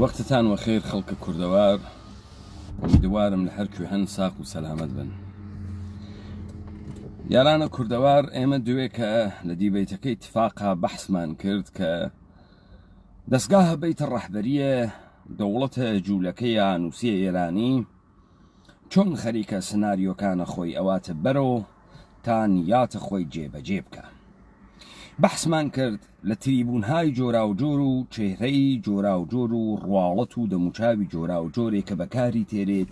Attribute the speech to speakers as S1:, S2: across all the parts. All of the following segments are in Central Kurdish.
S1: وەختتان وەخێر خەڵکە کوردەوار، ئومیدوارم لە هەر کوێ هەن ساق و سەلامەت بن. یارانە کوردەوار، ئێمە دوێ کە لە دیبەیتەکەی اتفاقا بەحسمان کرد کە دەستگاهە بەیتە ڕەحبەریە دەوڵەتە جوولەکەی نووسیە ئێرانی چۆن خەریکە سناریۆکانە خۆی ئەواتە بەرەوە تا نیاتە خۆی جێبەجێ بکە. بەحسمان کرد لە تریبونهای جۆراوجۆر و چێهرەی جۆراوجۆر و ڕواڵەت و دەموچاوی جۆراوجۆرێک کە بەکاری تێرێت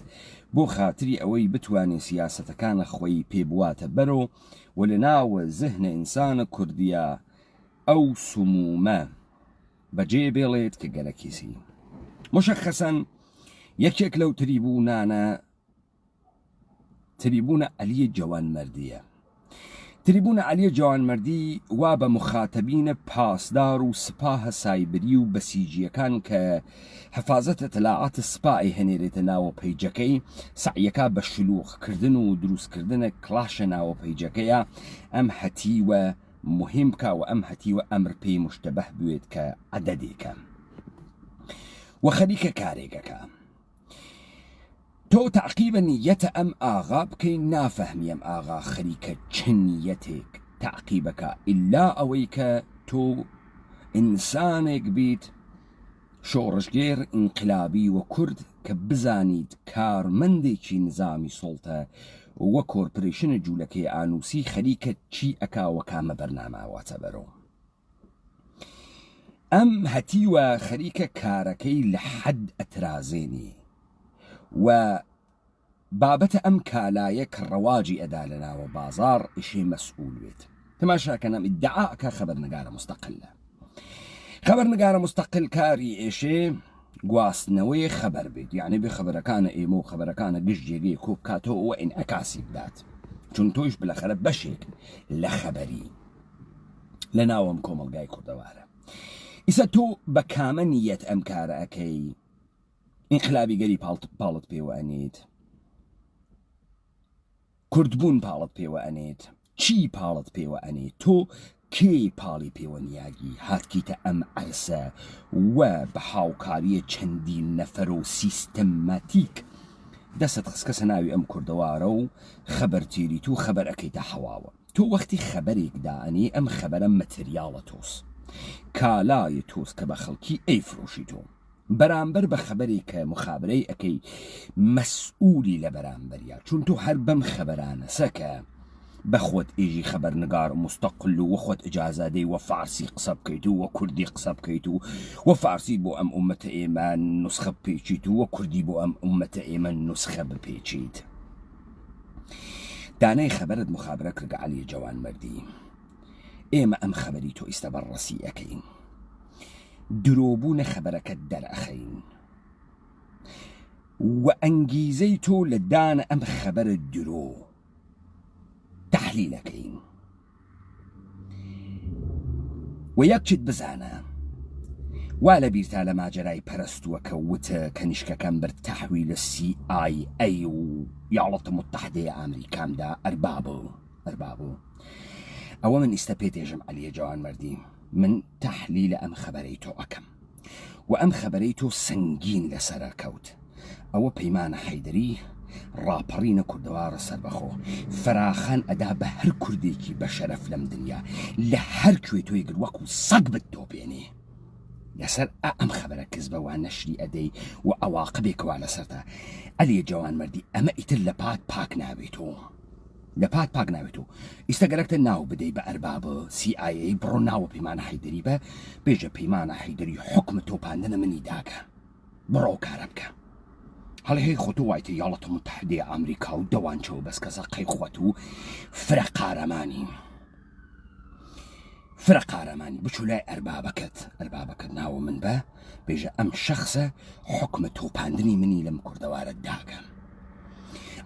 S1: بۆ خاتری ئەوەی بتوانێت سیاسەتەکانە خۆی پێبواتە بەرەوە و لە ناوە زەهنە ئینسانە کوردیە ئەو سمومە بەجێ بێڵێت کە گەلەکیسی. مشخصەن یەکێک لەو تریبونە عەلیە جەوانمەردیە. تریبونە عەلیە جەوانمەردی وا بە مخاتەبینە پاسدار و سپاهە سایبری و بەسیجیەکان کە حفاظەتە تەلاعاتە سپای هەنێرێتە ناوە پەیجەکەی سعیەکە بە شلوغکردن و دروستکردنە کلاشە ناوە پەیجەکەیە ئەم هەتیوە مهم بکە و ئەم هەتیوە ئەمر پێی مشتەبەه بوێت کە عەدەدێکە و خەریکە کارێکەکە. تۆ تعقیبە نیەتە ئەم ئاغا بکەین نافەهمی ئەم ئاغا خەریکە چ نیەتێک تعقیبەکە ئیلا ئەوەی کە تۆ ئینسانێک بیت شۆڕژگێر ئینقلابی و کورد کە بزانیت کارمەندێکی نظامی سوڵتە وە کۆرپۆرێشنە جوولەکەی ئانووسی خەریکە چی ئەکاوە کامە بەرناماواتە بەرەوە. ئەم هەتیوە خەریکە کارەکەی لە حەد ئەترازێنی و بابەتە ئەم کالایە کە ڕەواجی ئەدا لە ناوە بازار ئیشێ مەسئول بێت. تەماشاکەن ئەم ئیدعاکە خەبەرنگارە مستەقلە. خەبەرنگارە مستەقل کاری ئێشێ گواستنەوەی خەبەر بێت، یعنی بێ خەبەرەکانە ئێمە و خەبەرەکانە گشت جێگەی کۆ بکاتەوە و ئینعکاسی بدات، چون تۆیش بلەخەرە بەشێک لە خەبەری لە ناوەم کۆمەلگای کوردەوارە. ئیسا تۆ بە کامە نیەت ئەم کارە ئەەکەی؟ ئینقلابیگەری پاڵت پێوە ئەنێت، کوردبوون پاڵت پێوە ئەنێت، چی پاڵت پێوە ئەنێت؟ تۆ کێ پاڵی پێوە نیاگی هاتکیتە ئەم عەرسە وە بە هاوکاریە چەندین نەفەر و سیستەماتیک دەست خستکەسە ناوی ئەم کوردەوارە و خەبەرتێریت و خەبەر ئەەکەیتە حەواوە. تۆ وەختی خەبەرێک دائەنێ ئەم خەبەرە مەتریاڵە تۆس، کالای تۆس کە بە خەڵکی ئەیفرۆشی تۆ بەرامبەر بە خەبەرێک کە مخابرەی ئەەکەی مەسئولی لە بەرامبەریە، چون تۆ هەر بەم خەبەرانە سەکە بەخۆت ئێژی خەبەرنگار مستەقل و وەخۆت ئجازادەی وە فارسی قسە بکەیت و وە کوردی قسە بکەیت و وە فارسی بۆ ئەم ئومەتە ئێمە نوسخە بپێچیت و وە کوردی بۆ ئەم ئومەتە ئێمە نوسخە بپێچیت. دانای خەبەرت مخابرە کردە عەلیە جەوانمەردی. ئێمە ئەم خەبەری تۆ ئیستا بەڕەسی ئەەکەین، درۆبوونە خەبەرەکەت دەرئەخەین و ئەنگیزەی تۆ لە دانە ئەم خەبەرە درۆ تەحلیلەکەین و یەکچت بزانە وا لە بیرتا لە ماجەرای پەرستووە کە وتە کەنیشکەکەم برد تەحویلە CIA و وڵاتە متحدەیە ئەمریکامدا ئەربابوو. ئەوە من ئیستا پێتێژم عەلیە جەوانمەردی، من تەحلیلە ئەم خەبەرەی تۆ ئەەکەم و ئەم خەبەرەی تۆ سەنگین لەسەرە کەوت. ئەوە پەیمانە حەیدەری ڕاپەڕینە کوردەوارە سەربەخۆ فراخان ئەدا بە هەر کوردێکی بە شەرەف لەم دنیا لە هەر کوێ تۆی گر وەکو سەگ بتۆپێنێ لەسەر ئەم خەبەرە کزبەوە نەشری ئەدەی و ئەواقبێکەوە لەسەرتا. عەلیە جەوانمەردی ئەمە ئیتر لە پات پاک ناوێتەوە، لە پات پاک ناوێتەوە. ئیستا گەرەکتە ناو بدەی بە ئەربابە CIA بڕۆ ناوە پەیمانە حەیدەری بە بێژە پەیمانە حەیدەری حکمە تۆپاندنە منی داکە، بڕۆ کارە بکە. هەڵی هەی خۆتۆ وایتە وڵاتە متحدەیە ئەمریکا و دەوانچەوە بەس کەسە قەیخوەت و فرە قارەمانی بچوو لای ئەربابەکەت ناوە من بە بێژە ئەم شەخصە حکمە تۆپاندنی منی لەم کوردەوارە داکە.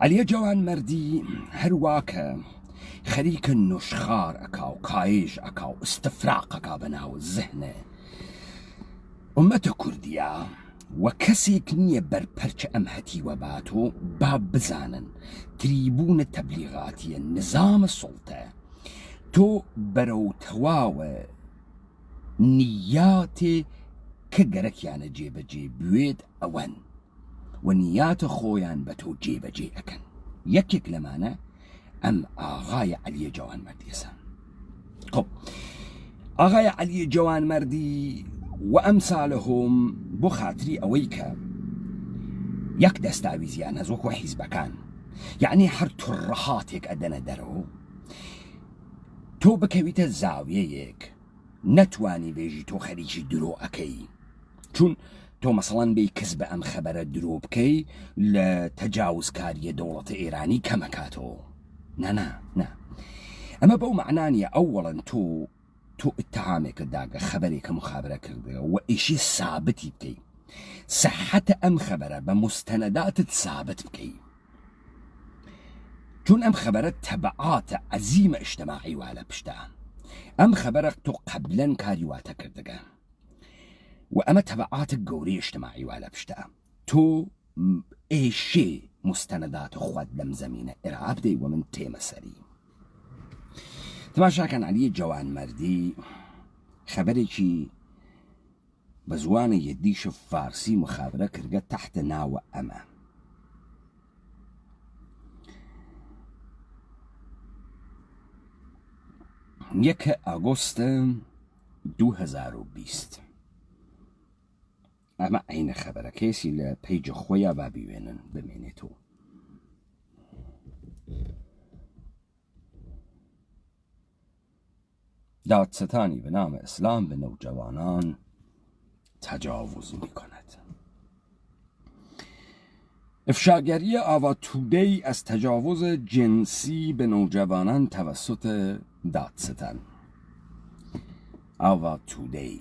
S1: عەلیە جەوانمەردی هەرواکە خەریکە نوشخار ئەکا و کایژ ئەکا و ئستفراق ئەکا بە ناو زەهنە ئومەتە کوردیە و کەسێک نییە بەرپەرچە ئەم هەتیوە باتۆ با بزانن تریبونە تەبلیغاتیە نظامە سوڵتە تۆ بەرەو تەواوە نیاتێ کە گەرەکیانە جێبەجێ بوێت ئەوەن و نیاتە خۆیان بە تۆ جێبەجێ ئەکەن. یەکێک لەمانە ئەم ئاغای عەلیە جوانمەردیەسە. خۆ ئاغای عەلیە جوانمەردی و ئەمسالە هۆم بۆ خاتری ئەوەی کە یەک دەستاویزیان هەز وەکو حیزبەکان، یعنی هەر توڕەهاتێک ئەدەنە دەرەوە، تۆ بکەویتە زاویەیەک نەتوانی بێژی تۆ خەریکی درۆ ئەەکەی، چون تۆ مەسەڵەن بێی کەس بە ئەم خەبەرە درۆ بکەی لە تەجاوزکاریە دەوڵەتە ئێرانی کەمەکاتەوە. نەنا ئەمە بەو معنانیە ئەووەڵەن تۆ اتهامێکت داگە خەبەرێکە مخابرە کردەوە و ئیشی سابتی بکەی، صحەتە ئەم خەبەرە بە مستەنەداتت سابت بکەی، چون ئەم خەبەرە تەبعاتە عەزیمە ئیجتیماعی وا لە پشتە. ئەم خەبەرە تۆ قەبلەن کاری واتە کردەگە و ئەمە تەبعاتە گەورەی ئیجتیماعی وا لە پشتە. تۆ ئێشێ مستەنەدات خوات لەم زەمینە ئێرا بدەی و من تێمە سەری. تەماشاکەن عەلیە جوانمەردی خەبەرێکی بە زوانە یەدیش فارسی مخابرە کردگە تەحتە ناوە ئەمە. یەکە ئاگۆستە 2020 ئەمە عینە خەبەرە کەسی لە پەیجە خۆیان با بیوێنن بمێنێتەوە. دادستانی به نام اسلام به نوجوانان تجاوز می کند. افشاگری آوا توده‌ای از تجاوز جنسی به نوجوانان توسط دادستان. آوا توده‌ای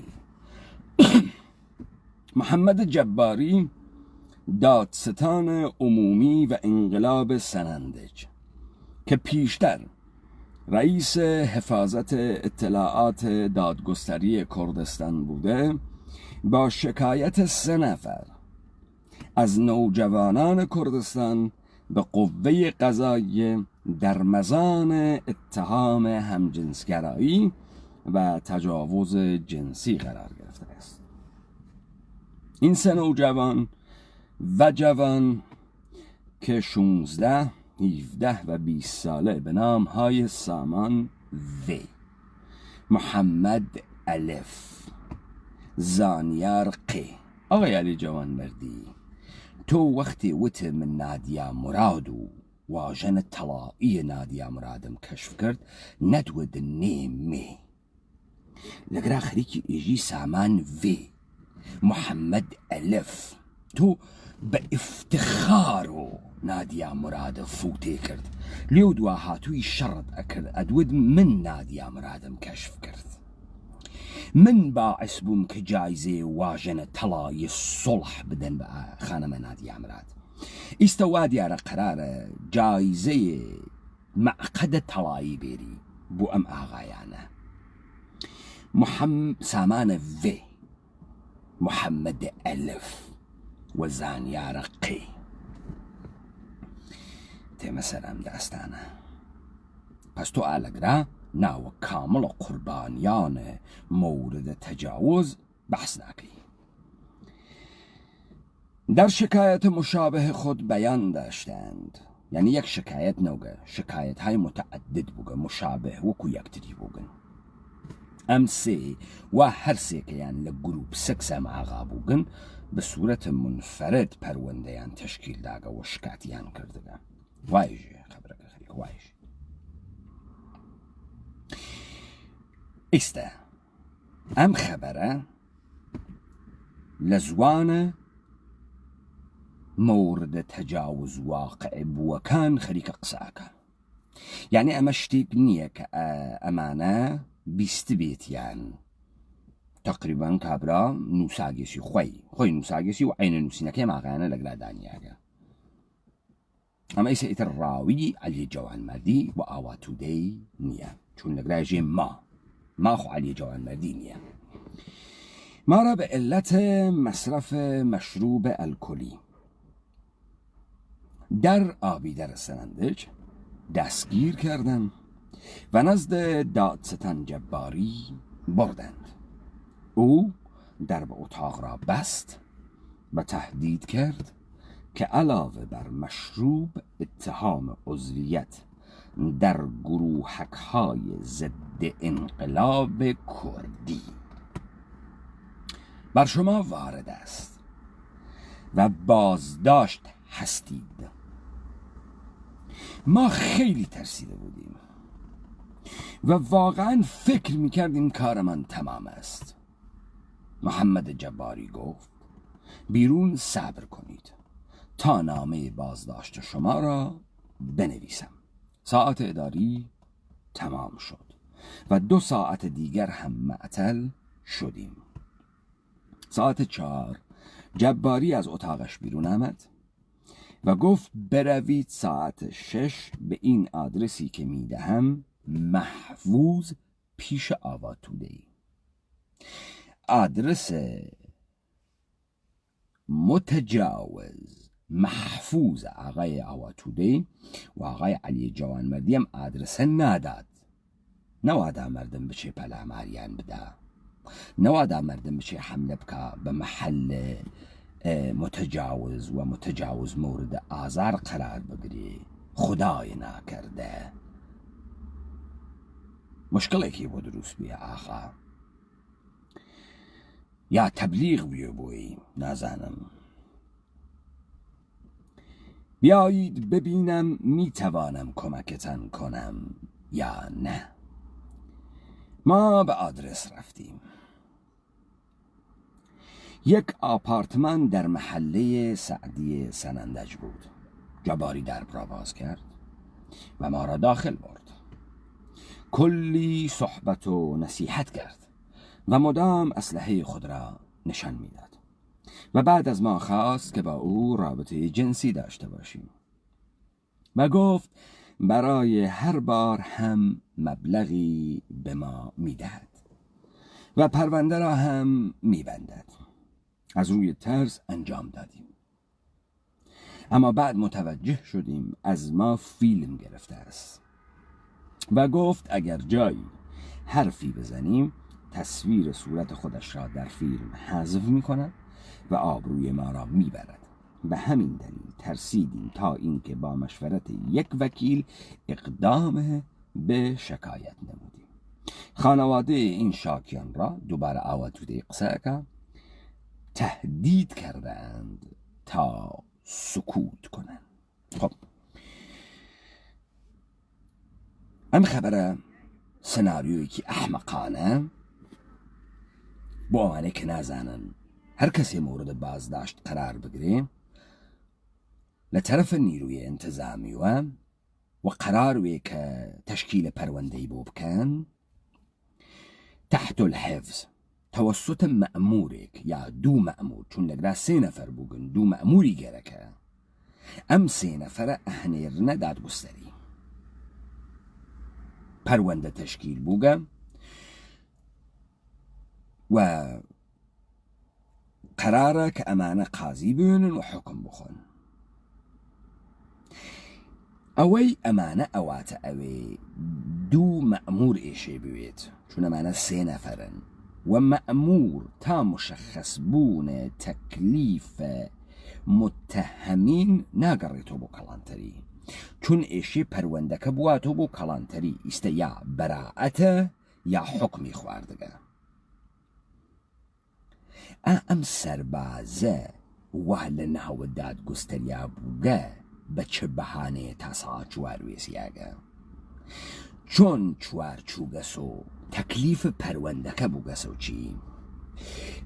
S1: محمد جباری، دادستان عمومی و انقلاب سنندج که پیشتر رئیس حفاظت اطلاعات دادگستری کردستان بوده، با شکایت 3 نفر از نوجوانان کردستان به قوه قضاییه در مزان اتهام همجنسگرایی و تجاوز جنسی قرار گرفته است. این 3 نوجوان و جوان که 16 17 و 20 ساله به نام های سامان و، محمد الف، زانیار ق. آقای علی جوانمردی، تو وقتی وت من نادیا مراد و واژن طلایی نادیا مرادم کشف کرد ندود نیمی لەگرا خەریکی ئێژی سامان و محەممەد ئەلف تۆ بە ئفتخار و نادیا مرادە فوتێ کرد لێو دوا هاتووی شەڕت ئەکرد ئەدود من نادیا مرادم کەشف کرد من باعث بووم کە جایزێ واژەنە تەڵایی سڵح بدەن بە خانەمە نادیا مراد ئیستا وا دیارە قەرارە جایزەیە مەعقەدە تەڵایی بێری بۆ ئەم ئاغایانە سامانە و محەممەد ئەلف و زانیارە قی تێمە سەرم داستانە پس تۆ ئالەگرا ناوە کامڵە قوربانیانە مورد تجاوز بحث ناکەی. در شکایت مشابه خود بیان داشتند، یعنی یک شکایت نوگه شکایت های متعدد بوگه مشابه وکو یکتری بوگن ام سه و هر سه که یعنی لگروپ سکس ام آغا بوگن به صورت منفرد پرونده یعنی تشکیل داگه و شکاتی یعنی کردگه وایجی خبرک خریک وایجی ایسته ام خبره لزوانه مورد تجاوز واقع بووەکان خەریکە قساکە یعنی ئەمە شتێک نییە کە ئەمانە بیست بێتیان تقریبان کابرا نووساگەسی خۆی نووساگەسی و عینە نووسینەکەی ماغایانە لەگرادانیاگە ئەمە ئیسە ئیتر ڕاوی عەلی جەوانمەردی و ئاواتوودەی نییە چون لەگراژێ ماخۆ عەلی جەوانمەردی نییە ما را به علت مصرف مشروب الکلی در آبیدر سنندج دستگیر کردند و نزد دادستان جباری بردند. او درب اتاق را بست و تهدید کرد که علاوه بر مشروب اتهام عضویت در گروهک‌های ضد انقلاب کردی بر شما وارد است و بازداشت هستید. ما خیلی ترسیده بودیم و واقعا فکر میکردیم کارمان تمام است. محمد جباری گفت بیرون صبر کنید تا نامه بازداشت شما را بنویسم. ساعت اداری تمام شد و 2 ساعت دیگر هم معطل شدیم. ساعت 4 جباری از اتاقش بیرون آمد و گفت بروید ساعت 6 به این آدرسی که میدهم، محفوظ پیش آوا توده‌ای. آدرس متجاوز محفوظ آقای آوا توده‌ای و آقای علی جوانمردی هم آدرس نداد. نواده مردم بچه پلا ماریان بده، نواده مردم بچه حمله بکا به محل متجاوز و متجاوز مورد آزار قرار بگیری. خدای نکرده مشکلی که بود دروست بیه آخا، یا تبلیغ بیو بوی نزانم. بیایید ببینم میتوانم کمکتان کنم یا نه. ما به آدرس رفتیم. یک آپارتمان در محله سعدی سنندج بود. جباری درب را باز کرد و ما را داخل برد. کلی صحبت و نصیحت کرد و مدام اسلحه خود را نشان میداد و بعد از ما خواست که با او رابطه جنسی داشته باشیم و گفت برای هر بار هم مبلغی به ما میدهد و پرونده را هم میبندد. از روی ترس انجام دادیم، اما بعد متوجه شدیم از ما فیلم گرفته است و گفت اگر جایی حرفی بزنیم تصویر صورت خودش را در فیلم حذف می‌کند و آبروی ما را میبرد. به همین دلیل ترسیدیم تا اینکه با مشورت یک وکیل اقدام به شکایت نمودیم. خانواده این شاکیان را دوباره آوا توده‌ای قصه تهدید کردند تا سکوت کنند. خب ام خبره سناریویی که احمقانه با آمانه که نزانن هر کسی مورد بازداشت قرار بگیره لطرف نیروی انتظامی و قرار وی که تشکیل پروندهی بو بکن تحت الحفظ توسط مأمورک یا 2 مأمور، چون لگرا 3 نفر بوگن 2 مأموری گرکه ام 3 نفر احنیرنه دادگستری پرونده تشکیل بوگه و قراره که امانه قاضی بینن و حکم بخون. اوی امانه اوات اوی 2 مأمور ایشه بوید، چون امانه 3 نفرن و مأمور تا مشخص بون تکلیف متهمین ناگریتو بو کلانتری، چون ایشی پرونده که بواتو بو کلانتری است یا براعته یا حکمی خواردگه. ام سربازه وهل نهو دادگستریا بوگه بچه بهانه تاسا چوارویسیاگه، چون چوار چوگسو تکلیف پرونده که بوگسو چی؟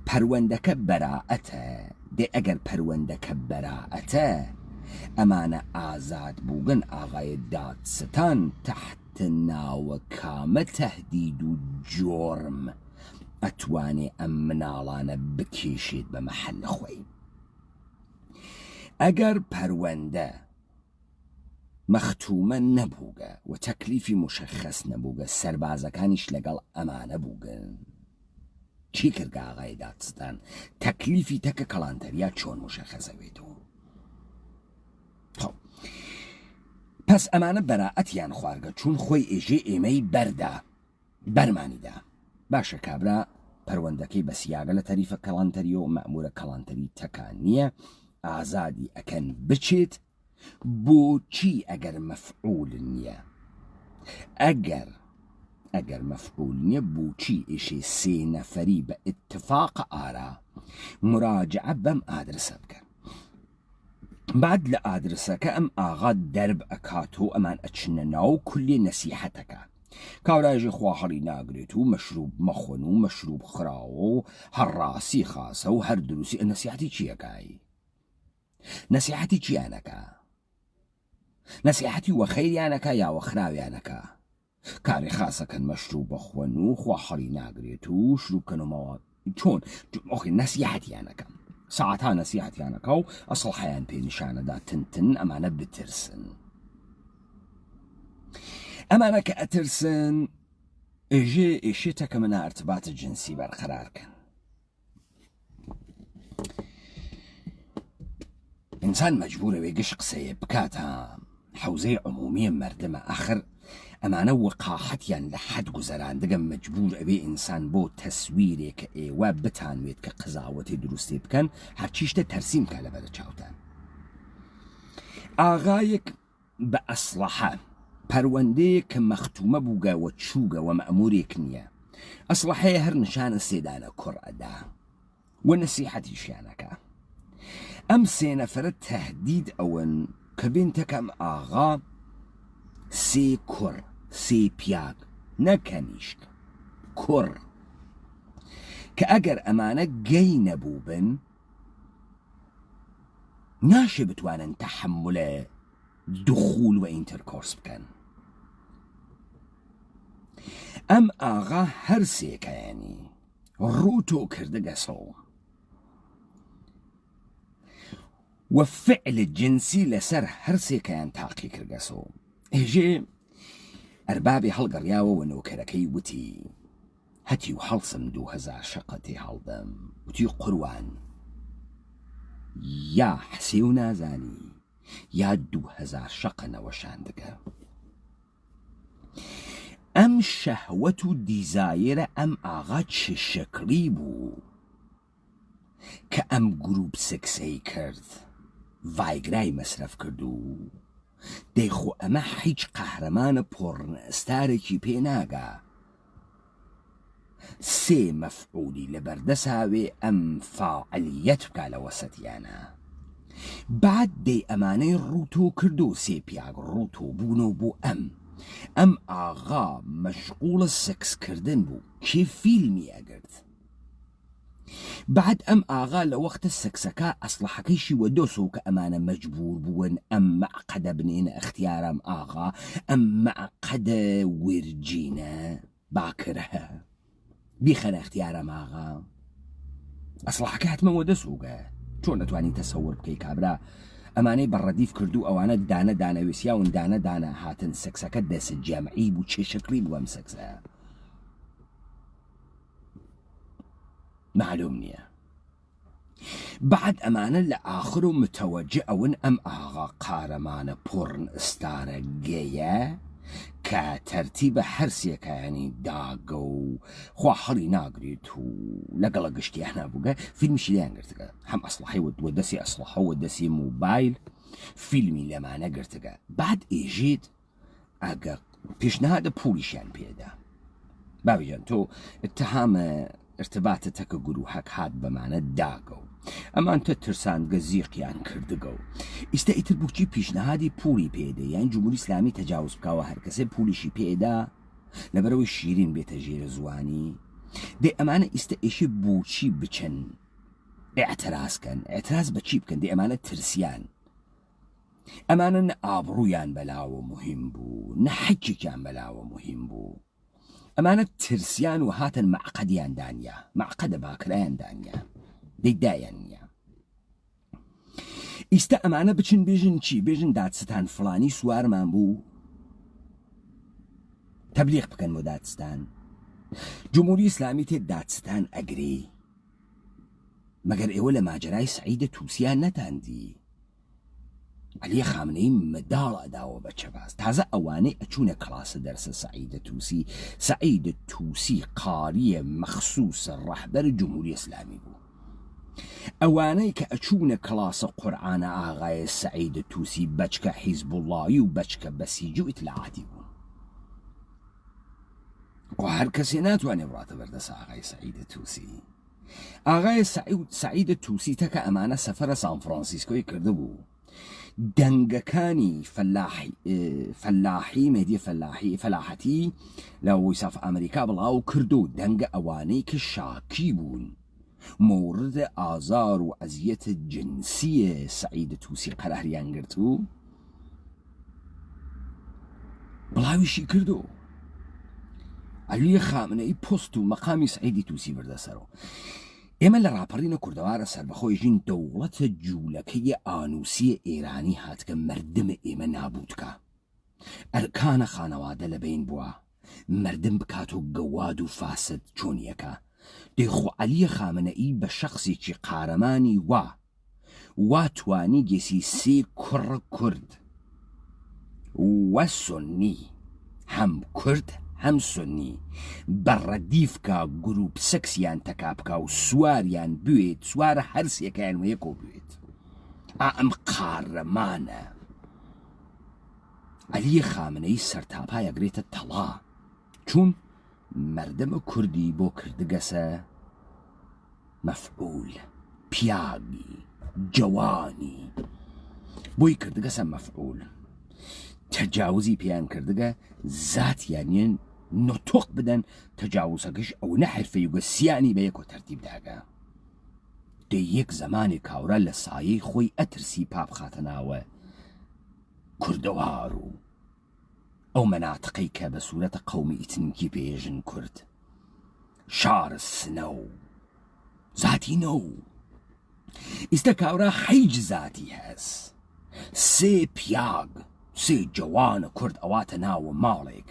S1: پرونده که براعته ده. اگر پرونده که براعته امان آزاد بوگن آقای دادستان تحت ناوکام تهدید و جرم اتوانی امنالانه بکیشید به محل خوی. اگر پرونده مختومه نبوگه و تکلیفی مشخص نبوگه سربازکانش لگل امانه بوگن چی کرگه آقای دادستان؟ تکلیفی تک کلانتریا چون مشخصه بیدو؟ خب پس امانه براعت یان خوارگه چون خوی ایجی ایمی برده برمانیده. باشه کابرا پەروەندەکەی بە سیاگە لە تەریفە کەڵانتەریەوە مەمورە کەڵانتەری تەکان نییە ئازادی ئەکەن بچێت بۆچی ئەگەر مەفعول نییە ئەگەر مەفعول نییە بۆچی ئێشێ سێ نەفەری بە ئتفاق ئارا مراجعە بەم ئادرسە بکەن بعد لە ئادرسەکە ئەم ئاغا دەرب ئەکاتەوە ئەمان ئەچنە ناو کولێ نەسیحەتەکە کاوراژی خواهەڵی ناگرێت و مەشروب مەخۆن و مەشروب خراوە و هەڕاستی خاسە و هەر دروستی نەسیحەتی چیەکەی نەسیحەتی چیانەکە نەسیحەتی وەخەیریانەکە یا وەخراویانەکە کاری خاسەکەن مەشروب بەخۆن و خواهەڵی ناگرێت و شروبکەنەوەوە چۆن ئۆخی نەسیحەتیانەکە ساعتها نەسیحەتیانەکە و ئەسڵحەیان پێ نیشانەدا تنتن ئەمانە بترسن ئەمانە کە ئەترسن ئێشێتەکە منە ئەرتباتە جنسی بەرقەرارکەن ئینسان مەجبورەوێ گشت قسەیە بکاتە حەوزەی عمومیە مەردمە ئاخر ئەمانە وەقاحەتیان لە حەد گوزەران دەگەم مەجبور ئەوێ ئینسان بۆ تەسویرێک کە ئێوە بتانوێت کە قزاوەتی دروستی بکەن هەرچیشتە تەرسیم کە لەبەرە چاوتان ئاغایەک بە ئەسڵەحە پەروەندەیە کە مەختومە بووگەوە چووگەوە مەئمورێک نییە ئەسڵحەیە هەر نیشانە سێدانە کوڕ ئەدا و نەسیحەتیشیانەکە ئەم سێ نەفەرە تەهدید ئەوەن کە بینتەکەم ئاغا سێ کوڕ سێ پیاک نەکەنیشک کوڕ کە ئەگەر ئەمانە گەی نەبوو بن ناشێ بتوانن تەحملە دخول و ئینترکۆرس بکەن ئەم ئاغا هەر سێکەیانی ڕوتۆ کردگەسەوە و فعل جنسی لەسەر هەر سێکەیان تاقی کردگەسەوە ئێژێ ئەربابی هەڵگەڕیاوە و نۆکەرەکەی وتی هەتی و هەڵسم 2000 شەقەتی هەڵدەم وتی قوروان یا حسێ و نازانی یا 2000 شەقە نەوەشان دەگە ئەم شەهوەت و دیزایرە ئەم ئاغا چ شەکلی بوو کە ئەم گروپ سکسەی کرد ڤایگرای مەسرەف کرد و دەیخۆ ئەمە هیچ قەهرەمانە پۆڕن ئەستارێکی پێ ناگا سێ مەفعولی لەبەردەساوێ ئەم فاعلیەت بکا لە وەسەتیانە بعد دەی ئەمانەی ڕوتۆ کرد و سێ پیاگ ڕوتۆ بوونەوە بۆ ئەم ئاغا مەشغوڵە سەکسکردن بوو کێ فیلمی ئەگرت بعد ئەم ئاغا لە وەختە سەکسەکە ئەسڵحەکەیشی وەدۆسەوە کە ئەمانە مەجبور بوون ئەم مەعقەدە بنێنە ئەختیارم ئاغا ئەم مەعقەدە وێرجینە باکرە بیخەنە ئەختیارم ئاغا ئەسڵحەکە هەتمە وەدەسووگە چۆن نەتوانی تەسەور بکەی کابرا ئەمانەی بەڕەدیف کردو ئەوانە دانە دانەویسیاون دانە دانە هاتن سەکسەکە دەست جەمعی بوو چێشەکری بوو ئەم سەکسە معلوم نییە بعد ئەمانە لە ئاخر و متەوەجه ئەون ئەم ئاغا قارەمانە پڕن ئستارە گەیە کە تەرتیبە هەرسێکەیانی داگە و خواهەڵی ناگرێت و لەگەڵە گشتیان نابووگە فیلمیشی لیان گرتگە هەم ئەسڵحەی وە دەسی ئەسڵحە و دەسی موبایل فیلمی لەمانە گرتگە بعد ئێژێت ئەگە پێشنهادە پولیشیان پێدا باویجان تۆ اتهامە ارتباطەتەکە گروهەک هات بەمانە داگە و ئەمانتە ترساندگە زیقیان کردگە و ئیستا ئیتر بچی پیشنهادی پولی پێدە یان جمهوری ئیسلامی تەجاوز بکەوە هەرکەسێ پولیشی پێدا لەبەرەوەی شیرین بێتە ژێرە زوانی دێ ئەمانە ئیستا ئێشی بۆچی بچن ئێعترازکەن ئێعتراز بە چی بکەن دێ ئەمانە ترسیان ئەمانە نە ئابڕوویان بەلاوە مهم بوو نە حەجێکیان بەلاوە مهم بوو ئەمانە ترسیان و هاتن معقەدیان دانیا معقەدە باکرایان دانیا دەیدایان نییە ئیستا ئەمانە بچن بێژن چی بێژن دادستان فڵانی سوارمان بوو تەبلیغ بکەن بۆ دادستان جمهوری ئیسلامی تێ دادستان ئەگری مەگەر ئێوە لە ماجرای سعیدە تووسیان نەتاندی علی خامنەی مداڵ ئەداوە بە چەباز تازە ئەوانەی ئەچوونە کلاسە دەرسە سەعیدە تووسی قاریە مەخسووسە ڕەحبەر جمهوری ئیسلامی بوو ئەوانەی کە ئەچوونە کلاسە قورئانە ئاغای سەعیدە تووسی بەچکە حیزبوڵڵاهی و بەچکە بەسیج و ئیتلاعاتی بوون هەر کەسێ ناتوانێ بڕاتە بەردەسە ئاغای سەعیدە تووسی ئاغای سەعیدە تووسی تەکە ئەمانە سەفەرە سان فرانسیسکۆی کرده بوو دەنگەکانی فەلاحی مێدیە فەلاحەتی لە ویساف ئەمریکا بڵاو کردو دەنگە ئەوانەی کە شاکی بوون مورد ئازار و ئەزیەتە جنسیە سەعیدە تووسی قەراریان گرت و بڵاویشی کردو علی خامنەی پۆست و مەقامی سەعیدی تووسی بردەسەرەوە ئێمە لە ڕاپەڕینە کوردەوارە سەربەخۆی ژین دەوڵەتە جوولەکەی ئانووسیە ئێرانی هاتکە مردمە ئێمە نابوودکە ئەرکانە خانەوادە لەبین بووە مردم بکات و گەواد و فاسد چۆنیەکە دەیخۆ عەلی خامنەئی بە شەخصێکی قارەمانی وا توانی گێسی سێ کوڕ کورد وە سونی هەم کورد هەم سنی بەڕەدیفکە گروپ سەکسیان تەکا بکە و سواریان بوێت سوارە هەرسێکیان وەیەکۆ بوێت ئەم قارەمانە عەلی خامنەی سەرتاپای ئەگرێتە تەڵا چون مردمە کوردی بۆ کردگەسە مەفعول پیاگی جوانی بۆی کردگەسە مەفعول تەجاوزی پێیان کردگە زاتیانیان نۆتۆق بدەن تەجاوزەکەش ئەو نەحرفەی وگە سیانی بە یەکۆ تەرتیب داگە دەی یەک زەمانی کاورە لە سایەی خۆی ئەترسی پابخاتە ناوە کوردەوار و ئەو مەناتقەی کە بە سوورەتە قەومی ئیتنیکی پێژن کورد شار سنە و زاتی نە و ئیستا کاورە حەیج زاتی هەست سێ پیاگ سێ جوانە کورد ئەواتە ناوە ماڵێک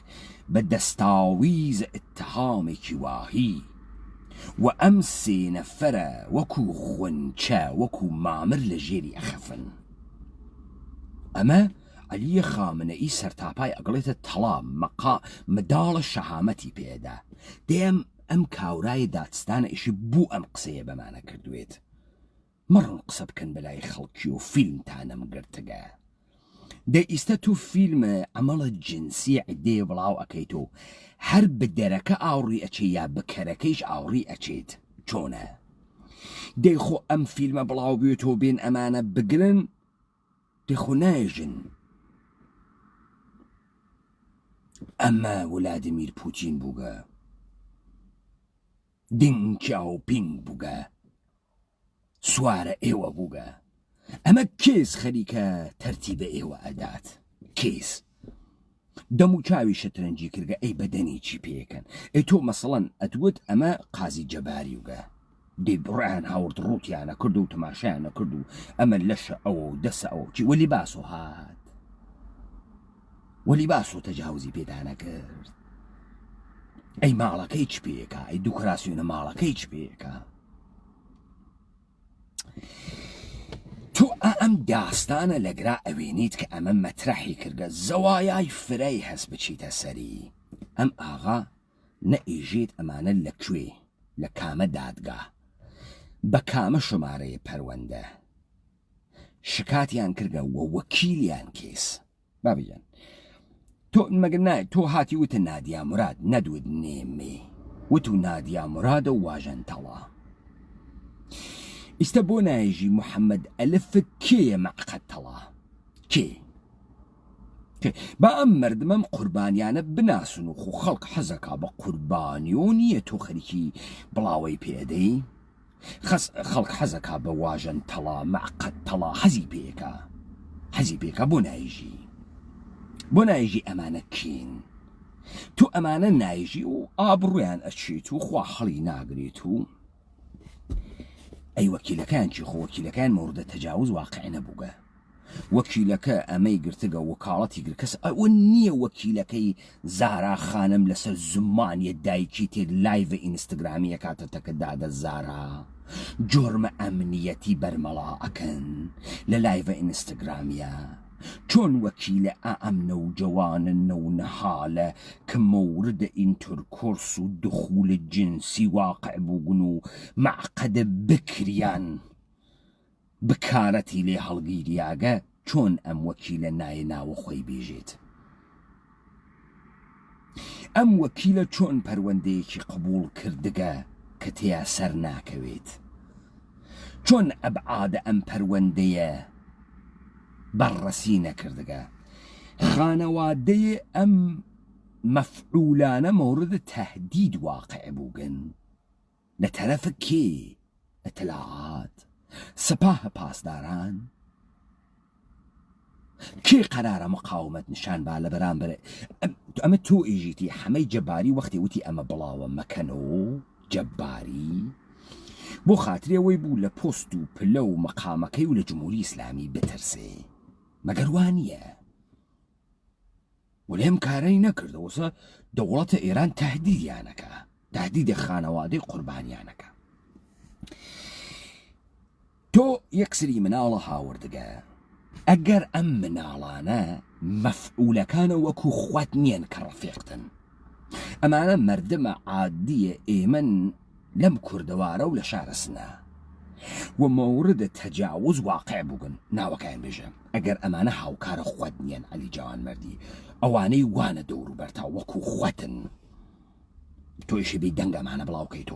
S1: بە دەستاویزە ئتهامێکی واهی و ئەم سێ نەفەرە وەکو خونچە وەکو مامر لە ژێری ئەخەفن ئەمە عەلی خامنەئی سەرتاپای ئەگەڵێتە تەڵا مداڵە شەهامەتی پێدا دێم ئەم کاورای دادستانە ئیشی بوو ئەم قسەیە بەمانە کردوێت مەڕۆن قسە بکەن بەلای خەڵکی و فیلمتانەم گرتگە دە ئیستا تو فیلمە ئەمەڵە جنسی عدێ بڵاو ئەەکەیت و هەر بدەرەکە ئاوڕی ئەچێ یا بکەرەکەیش ئاوڕی ئەچێت چۆنە دەیخۆ ئەم فیلمە بڵاو بێتەوە بێن ئەمانە بگرن دەیخۆ نایژن ئەمە ولادیمیر پوتین بووگە دینگ چاوپینگ بووگە سوارە ئێوە بووگە ئەمە کێس خەریکە تەرتیبە ئێوە ئەدات کێس دەم و چاوی شەترەنجی کردگە ئەی بەدەنی چی پێکەن ئەی تۆ مەسەڵەن ئەتوت ئەمە قازی جەباری وگە دەی بڕیان هاورد ڕوتیانە کرد و تەماشایانە کرد و ئەمە لەشە ئەوە و دەسە ئەوە چی وەلی باس و هات وەلی باس و تەجاوزی پێدا نەکرد ئەی ماڵەکەی چ پێکە ئەی دووکراسیونە ماڵەکەی چ پێکە تو ئەم داستانە لەگرا ئەوێنیت کە ئەمە مەترەحی کردگە زەوایای فرەی هەست بچیتە سەری ئەم ئاغا نەئیژێت ئەمانە لەکوێ لە کامە دادگا بە کامە شمارەیە پەروەندە شکاتیان کردگە وە وەکیلیان کێس بابیان تۆ مەگەر نای تۆ هاتی وتە نادیا مراد نەدوت نێمێ وتو نادیا مرادە و واژەن تەڵا ئیستا بۆ نایژی محەممەد ئەلف کێیە مەعقەد تەڵا کێ با ئەم مردمەم قوربانیانە بناسن و خۆ خەڵک حەزەکا بە قوربانی و نییە تۆ خەریکی بڵاوەی پێدەی خەڵک حەزەکا بە واژەن تەڵا مەعقەد تەڵا حەزی پێکە بۆ نایژی ئەمانە کین تو ئەمانە نایژی و ئابڕویان ئەچێت و خوا هەڵی ناگرێت و ئەی وەکیلەکان چی خۆ وەکیلەکان مەوردە تەجاوز واقع نەبووگە وەکیلەکە ئەمەی گرتگە وەکاڵەتی گرکەس ئەوە نییە وەکیلەکەی زارا خانم لەسەر زمانیە دایکی تێ لایڤ ئینستاگرامی کاتە تەکە دادە زارا جرم ئەمنیەتی بەرمەڵا ئەکەن لە لایڤە ئینستاگرامیە چۆن وەکیلە ئەم نەوجەوانە نەونەحالە کە مەورد ئینترکۆرس و دخول جنسی واقع بوون و معقەدە بکریان بکارەتی لێ هەڵگیریاگە چۆن ئەم وەکیلە نایە ناوە خۆی بێژێت ئەم وەکیلە چۆن پەروەندەیەکی قبول کردگە کە تێیا سەر ناکەوێت چۆن ئەبعادە ئەم پەروەندەیە بەڕەسی نەکردگە خانەوادەیە ئەم مەفعولانە مەورد تەهدید واقع بووگن لە تەرەفە کێ ئەتلاعات سپاه پاسداران کێ قەرارە مقاومەت نیشان با لە بەرامبەر ئەمە تۆ ئیژیتی هەمەی جەباری وەختی وتی ئەمە بڵاوە مەکەنەوە جەباری بۆ خاترێەوەی بوو لە پۆست و پلە و مەقامەکەی و لە جمهوری ئیسلامی بترسێ مەگەر وانییە ولێم کارەی نەکردەوەسە دەوڵەتە ئێران تەهدیدیانەکە تەهدیدە خانەوادەی قوربانیانەکە تۆ یەکسری مناڵە هاوردگە ئەگەر ئەم مناڵانە مەفعولەکانە وەکو خوات نیەن کە ڕەفیقتن ئەمانە مەردمە عادیە ئێمن لەم کوردەوارە و لە شارەسنە و مەوردە تەجاوز واقع بووگن ناوەکەیان بێژم ئەگەر ئەمانە هاوکارە خوات نیەن عەلی جوانمەردی ئەوانەی وانە دەور و بەرتا وەکو خواتن تۆ ئیشی بێ دەنگ ئەمانە بڵاوکەی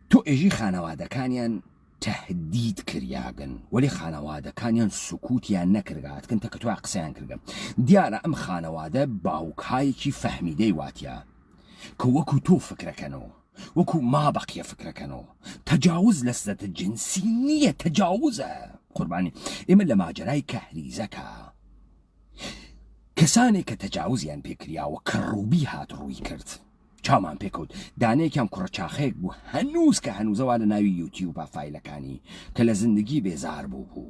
S1: تۆ ئێژی خانەوادەکانیان تهدید کریاگن ولی خانەوادەکانیان سکوتیان نەکردگاتکن تەکە توی قسەیان کردگە دیارە ئەم خانەوادە باوکایەکی فەهمیدەی واتیە کە وەکو تۆ فکرەکەنەوە وەکو ما بەقیە فکرەکەنەوە تەجاوز لەسەتە جنسی نییە تەجاوزە قوربانی ئێمە لە ماجەرای کەهریزەکە کەسانێک کە تەجاوزیان پێکریاوە کە ڕووبی هات ڕووی کرد چامان پێکەوت دانەیەکیان کوڕەچاخەیەک بوو هەنووز کە هەنووزەوا لە ناوی یوتیوبە فایلەکانی کە لە زندگی بێزار بوو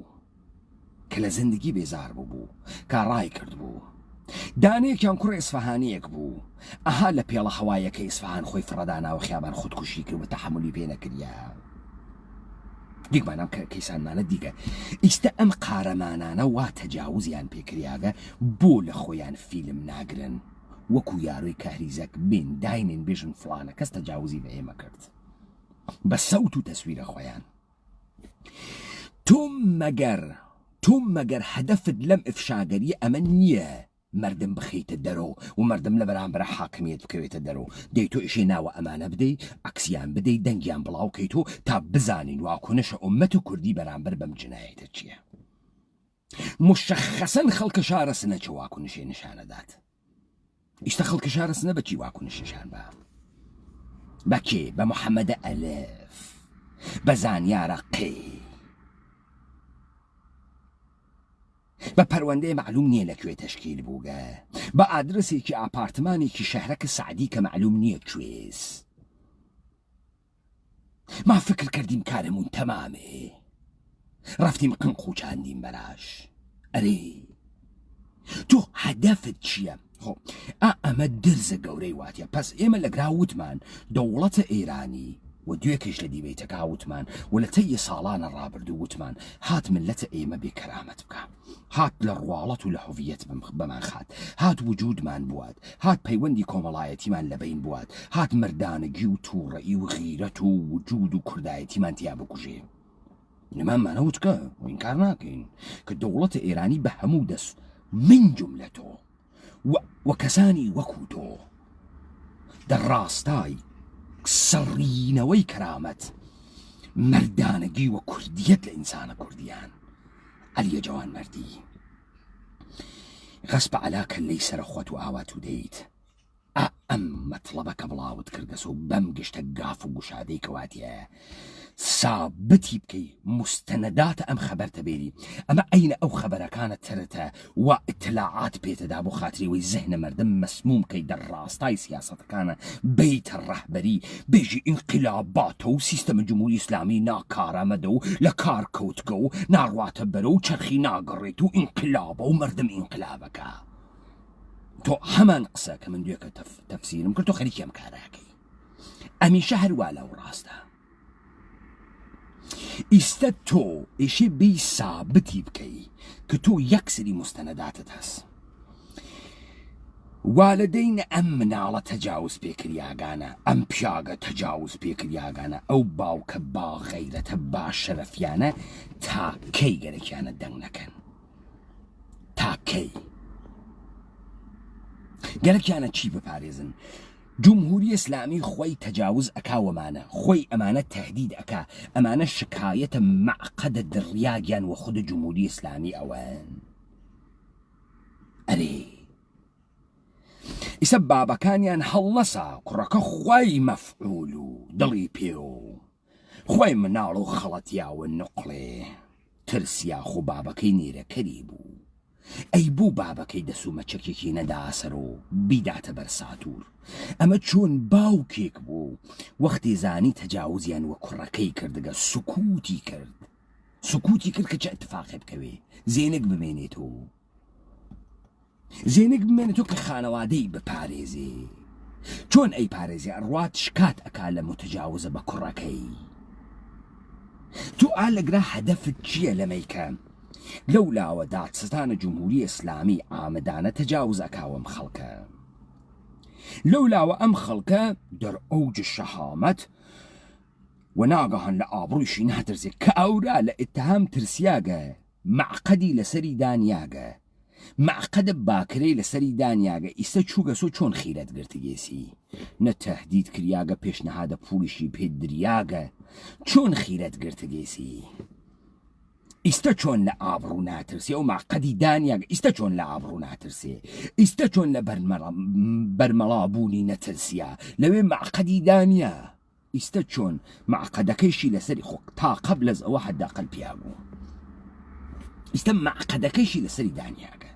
S1: کە ڕای کرد بوو دانەیەکیان کوڕ ئیسفەهانیەک بوو ئەها لە پێڵە هەوایەکە ئیسفەهان خۆی فڕەداناوە خیابان خودکوشی کرد و تەحملی پێ نەکردیا دیگمانام کە کەیسانمانە دیگە ئیستە ئەم قارەمانانە وا تەجاوزیان پێکریاگە بۆ لە خۆیان فیلم ناگرن وەکو یاروی کەهریزەک بێن داینێن بێژن فڵانە کەس تەجاوزی بە ئێمە کرد بە سەوت و تەسویرە خۆیان تۆ مەگەر هەدەفت لەم ئفشاگەری ئەمە نییە مردم بخیتە دەرۆ و مردم لە بەرامبەر حاکمیت بکەوێتە دەرۆ دەی تۆ ئیشی ناوە ئەمانە بدەی ئەکسیان بدەی دەنگیان بڵاوکەیت تۆ تا بزانین واکۆنشە ئومەت و کوردی بەرامبەر بەم جنایەتە چییە مشەخەسەن خەڵکە شارەسنە چ واکۆنشێ نیشانەدات ئیشتە خەڵکە شارەسنە بەچی واکۆنش نیشان بە کێ بە محەممەدە ئەلف بە زانیارە قێ بە پەروەندەی معلوم نییە لەکوێ تەشکیل بووگە بە ئادرسێکی ئاپارتمانێکی شەهرەکە سعدی کە معلوم نییە کوێز ما فکر کردیم کارمون تەمامێ ڕفتیم قنق و چاندیم بەراش ئەرێ تۆ هەدەفت چییە خۆ ئەمە درزە گەورەی واتیە پس ئێمە لەگرا وتمان دەوڵەتە ئێرانی و دوێکەش لە دیبێتەکە وتمان و لە تەیە ساڵانە ڕابردوو وتمان هات ملەتە ئێمە بێکەرامەت بکە هات لە ڕواڵەت و لە هویەت بەمان خات هات وجودمان بوات هات پەیوەندی کۆمەڵایەتیمان لەبین بوات هات مردانگی و تووڕەئی و غیرەت و وجود و کوردایەتیمان تیا بکوژێ نمانمانەوتکە و ئینکار ناکەین کە دەوڵەتە ئێرانی بە هەموو دەست من جملەتۆ و کەسانی وەکو تۆ دەڕاستای سەڕینەوەی کەرامەت مردانگی و کوردیەت لە ئینسانە کوردیان عەلیە جوانمەردی غەسبە عەلاکە لەی سەرخۆت و ئاوات و دەیت ئەم مەطلەبەکە بڵاوت کردەس و بەم گشتە گاف و گوشادەی کەواتیە سابتی بکەی مستەنەداتە ئەم خەبەرتە بێری ئەمە ئەینە ئەو خەبەرەکانە ترتە و ئیتلاعات پێتەدا بۆ خاتریەوەی زەهنە مردم مەسموم کەی دەڕاستای سیاسەتەکانە بیتە ڕەهبەری بێژی ئینقلاباتە و سیستەمە جمهوری ئیسلامی ناکارەمەدە و لە کار کەوتکە و ناڕواتە بەرە و چەرخی ناگەڕێت و ئینقلابە و مردم ئینقلابەکە تۆ هەمان قسە کە من دوێکە تەفسیرم کرد تۆ خەریکی ئەم کارەکەی ئەمیشە هەروە لەو ڕاستە ئیستە تۆ ئیشێ بی سابتی بکەی کە تۆ یەکسری مستەنەداتت هەست والدەین ئەم مناڵە تەجاوز پێکریاگانە ئەم پیاگە تەجاوز پێکریاگانە ئەو باوکە با غەیرەتە با شەرەفیانە تا کەی گەرەکیانە دەنگ نەکەن تا کەی گەرەکیانە چی بپارێزن جمهوری ئیسلامی خۆی تەجاوز ئەکاوەمانە خۆی ئەمانە تهدید ئەکا ئەمانە شکایەتە معقەدە دڕیاگیان وە خودە جمهوری ئیسلامی ئەوەن ئەرێ ئیسە بابەکانیان هەڵنەسا کوڕەکە خۆی مەفعول و دڵی پێ و خۆی مناڵ و خەڵەتیاوە نقڵێ ترسیا خۆ بابەکەی نێرەکەری بوو ئەی بوو بابەکەی دەسومە چەکێکی نەداسەر و بیداتە بەر ساتور ئەمە چۆن باوکێک بوو وەختی زانی تەجاوزیان وە کوڕەکەی کردگە سکوتی کرد کە چه ئەتفاقێ بکەوێ زێنێک بمێنێتەوە زێنێک بمێنێتەوە کە خانەوادەی بپارێزێ چۆن ئەی پارێزێ ڕوات شکات ئەکا لە متەجاوزە بە کوڕەکەی تو ئالەگرا هەدەفت چییە لەمەیکە لەو لاوە دادستانە جمهوری ئیسلامی ئامدانە تەجاوز ئەکاوەم خەڵکە لەو لاوە ئەم خەڵکە دەرئەوج شەهامەت و ناگەهان لە ئابڕوویشی ناترسێ کە ئەورا لە ئتهام ترسیاگە معقەدی لەسەری دانیاگە معقەدە باکرەی لەسەری دانیاگە ئیسە چووگە سۆ چۆن خیرەت گرتگێسی نە تەهدید کریاگە پێشنەهادە پولیشی پێ دریاگە چۆن خیرەت گرتگێسی ئیستا چۆن لە ئابڕوو ناترسێ و معقەدی دانیاگە ئیستا چۆن لە ئابڕوو ناترسێ ئیستا چۆن لە بەرمەڵابوونی نەترسیە لەوێ معقەدی دانیا ئیستا چۆن معقەدەکەیشی لەسەری خۆ تا قەبل لەز ئەوە حەداقەل پیابوو ئیستا معقەدەکەیشی لەسەری دانیاگە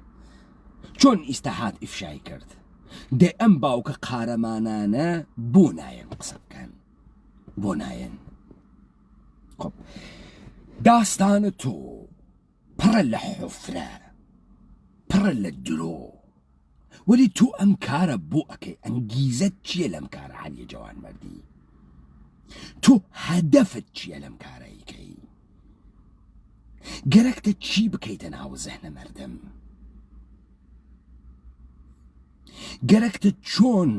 S1: چۆن ئیستا هات ئیفشای کرد دێ ئەم باوکە قارەمانانە بۆ نایەن قسە بکەن بۆ نایەن خۆ داستانە تۆ پڕە لە حوفرە پڕە لە درۆ وەلی تۆ ئەم کارە بۆ ئەەکەی ئەنگیزت چییە لەم کارە عەلیە جەوانمەردی تۆ هەدەفت چییە لەم کارەیەکەی گەرەکتە چی بکەیتە ناو زەهنە مەردم گەرەکتە چۆن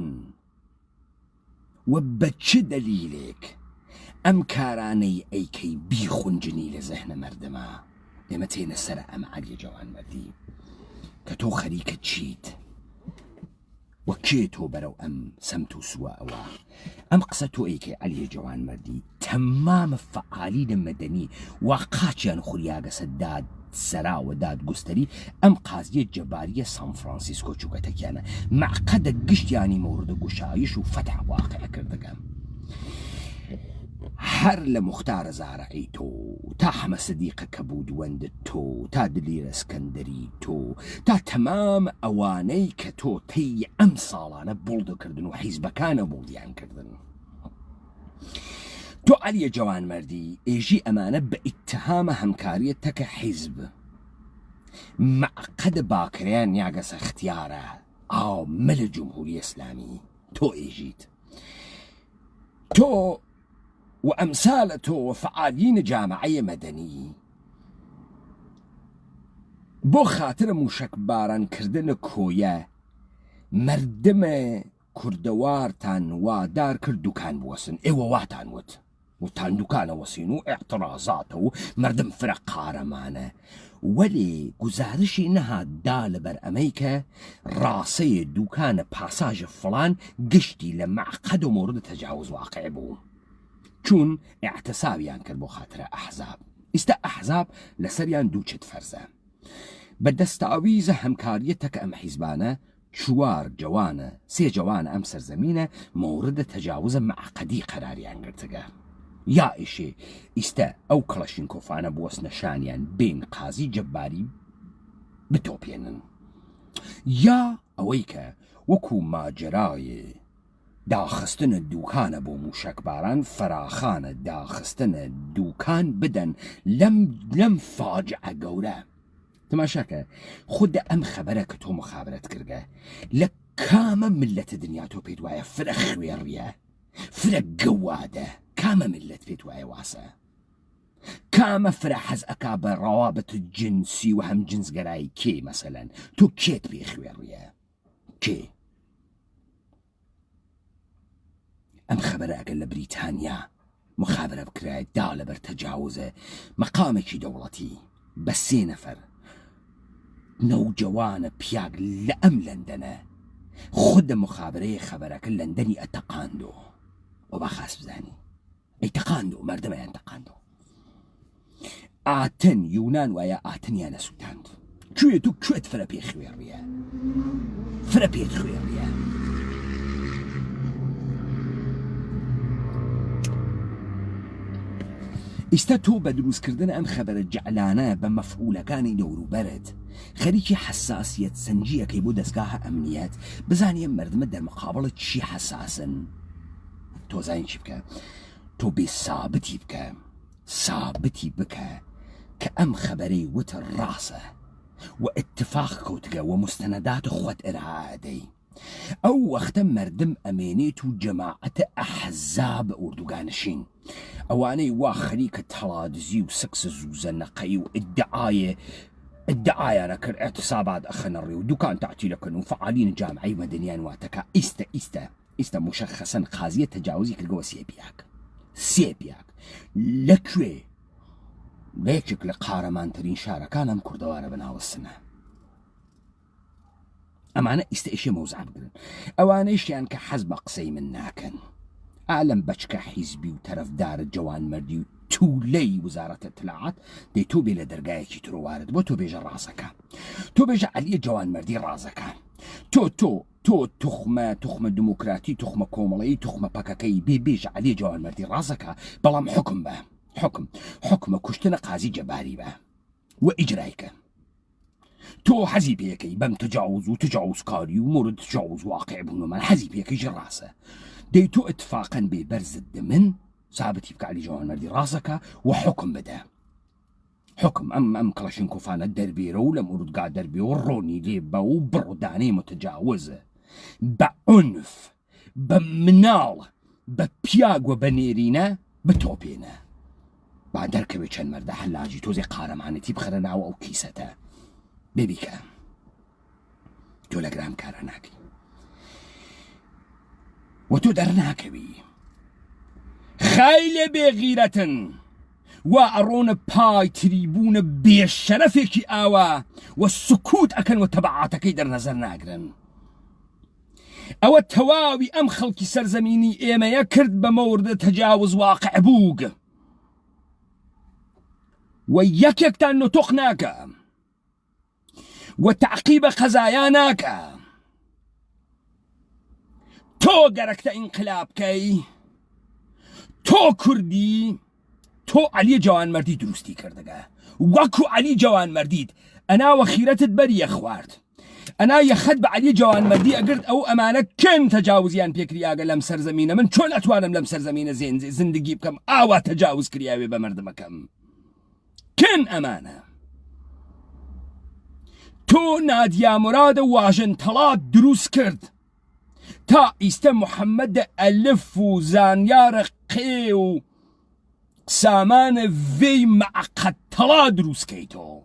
S1: و بە چ دەلیلێک ئەم کارانەی ئەیکەی بیخونجنی لە زەهنە مەردەمە ئێمە تێنە سەر ئەم عەلیە جەوانمەردی کە تۆ خەریکە چیت وە کێ تۆ بەرەو ئەم سەمت و سووە ئەوە ئەم قسە تۆ ئەیکەی عەلیە جەوانمەردی تەمامە فەعالیە مەدەنی وا قاچیان خوریاگە سەداد سەراوە دادگوستەری ئەم قازیە جەباریە سان فرانسیسکۆ چووکەتەکیانە معقەدە گشتیانی مەوردە گوشایش و فەتح واقعە کردەکەم هەر لە مختارە زارعی تۆ تا حەمە سەدیقە کە بوو دووەندت تۆ تا دلیرە ئەسکەندەری تۆ تا تەمام ئەوانەی کە تۆ تەی ئەم ساڵانە بوڵدەکردن و حیزبەکانە بوڵدیان کردن تۆ عەلیە جەوانمەردی ئێژی ئەمانە بە ئیتتهامە هەمکاریە تەکە حیزب معقەدە باکرەیان یاگە سەختیارە ئاو مەلە جمهوری ئیسلامی تۆ ئێژیت تۆ و ئەمسالە تۆ فعالینە جامعەیە مەدەنی بۆ خاترە موشک بارانکردنە کۆیە مەردمە کوردەوارتان وادار کرد دوکان بوەسن ئێوە واتان وت وتان دوکانە وەسین و ئێعترازاتە و مەردم فرە قارەمانە وەلێ گوزارشی نەهات دا لەبەر ئەمەی کە ڕاستەیە دوکانە پاساژە فڵان گشتی لە معقەد و مۆردە تەجاوز واقع بوو چون اعتسابیان کرد بۆ خاترە ئەحزاب ئیستا ئەحزاب لەسەریان دووچت فەرزە بە دەستاویزە هەمکاریەتەکە ئەم حیزبانە چوار جوانە سێ جوانە ئەم سەرزەمینە مۆردە تەجاوزە معقەدی قەراریان گرتگە یا ئیشێ ئیستا ئەو کڵەشینکۆفانە بوەستنە شانیان بین قازی جەباری بتۆپێنن یا ئەوەی کە وەکو ماجرایە داخستنە دووکانە بۆ موشکباران فراخانە داخستنە دووکان بدەن لەم فاجعە گەورە تماشاکە خودە ئەم خەبەرە کە تۆ مخابرەت کردگە لە کامە ملەتە دنیا تۆ پێت وایە فرە خوێڕیە فرە گەوادە کامە ملەت پێت وایە واسە كام فرحز أكاب روابط الجنسي وهم جنس قراي كي مثلا تو كيت بيخويريا كي أم خبر أقل بريطانيا مخابرة بكراي دالة برتجاوزة مقامك دولتي بس 3 نفر نوجوان بياق لأم لندنة خد مخابرة خبرك اللندني أتقاندو وبخاس بزاني أي تقاندو مردم يعني تقاندو آتن يونان ويا آتن يانا سودان كويتو كويت فرابي خويريا فرابي خويريا استتو بدروس كردن ام خبر جعلانه بمفعول كان دورو برد خريجي حساسية سنجية كي بو دسگاه امنيات بزاني مرد مدر مقابلة شي حساسا تو زين شي بكا تو بي ثابتي بكا ثابتي بكا كأم خبري وتر راسه واتفاق كوتقا ومستندات خوات إرهادي أو وقت مردم أمينيتو جماعة أحزاب أردوغانشين أواني واخريك تلادزي وسكس زوزنقي وادعاية أنا كر اعتصابات أخنا الريو دوكان تعطي لكن وفعالين جامعي مدنيان واتكا إستا مشخصا قاضية تجاوزي كالقوة سيبياك لكوي ليكك لقارمان ترين شاركان ام كردوارة بناو السنة أمانا إشي موزع بقرن أوانا إشيان كحزب قسي من ناكن أعلم بچك حزبي وطرف دار جوان مردي تولي وزارة الاطلاعات دي تو بي لدرقايكي ترو وارد بو تو بيجا رازكا تو بيجا علي جوان مردي رازكا تو تخمة ديمقراطي تخمة كومالي تخمة باكاكي بيجا علي جوان مردي رازكا بلام حكم به حكم كشتنا قاضي جباري به وإجرايك تو حزيب يكي بم تجاوز كاري ومورد تجاوز واقع بنومان حزيب يكي جراسة ديتو اتفاقا ببرز الدمن ثابت يبقى علي جوان مردي راسك وحكم بدا حكم ام كلاشينكوفانا الدربيرو لمورد قاعد دربي وروني ليبا وبرداني متجاوزة بعنف بمنال ببياق وبنيرينا بتوبينا بعد ركبي كان مرده حلاجي توزي قارم عنتي بخرنا او كيسته بيبيكا تولغرام كارناكي وتدرناك بي خايلة بغيرة وأرون باي تريبون بشرفك آوا والسكوت أكن وتبعاتك يدر نظر ناقرن أو التواوي أم خلقي سرزميني إيما يكرد بمورد تجاوز واقع بوغ ويكيك تانو تقناك وتعقيب قزاياناك تو قركت انقلاب كي تو كردي تو علي جوان مردي درستي كردقا وكو علي جوان مرديد أنا وخيرت بري أخوارد أنا يخد بعلي جوان مردي أقرد أو أمانة كن تجاوزيان بيكرياغا لم سرزمينة من شون أتوانم لم سرزمينة زين زندگي بكم آوا تجاوز كرياوي بمردمكم كن أمانة تو ناديا مراد واجن طلات دروس كرد تا إست محمد ألف وزانيار قيو سامان في معقد طلا دروس كيتو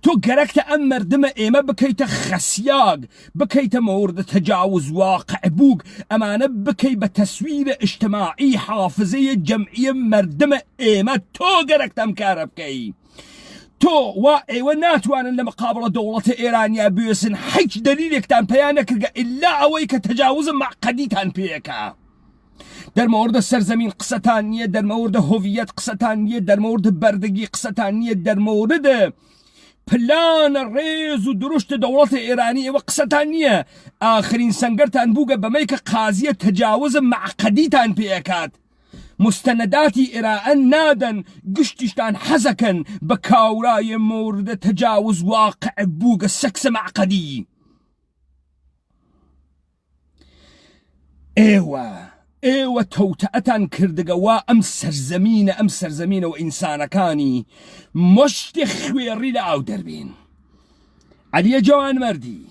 S1: تو قركت أمر دم إيما بكيت خسياق بكيت مورد تجاوز واقع بوق أمانة بكي بتسوير اجتماعي حافظية جمعية مردم إيما تو قركت أمكارب كي تو وناتوان لمقابلة دولة إيرانيا بيسن حيج دليلك تان بيانك إلا أويك تجاوز معقديتان بيكا در مورد السرزمين قصتانية در مورد هويات قصتانية در مورد بردگي قصتانية در مورد بلان الريز ودرشت دولة إيرانية وقصتانية آخرين سنگرتان بوغا بميك قاضية تجاوز معقديتان بيكات مستنداتي إراء نادن قشتشتان حزكن بكاوراي مورد تجاوز واقع بوغ السكس معقدي ايوه توتأتان كردقوا أم سرزمين وإنسان كاني مشت خويري لأو دربين علي جوان مردي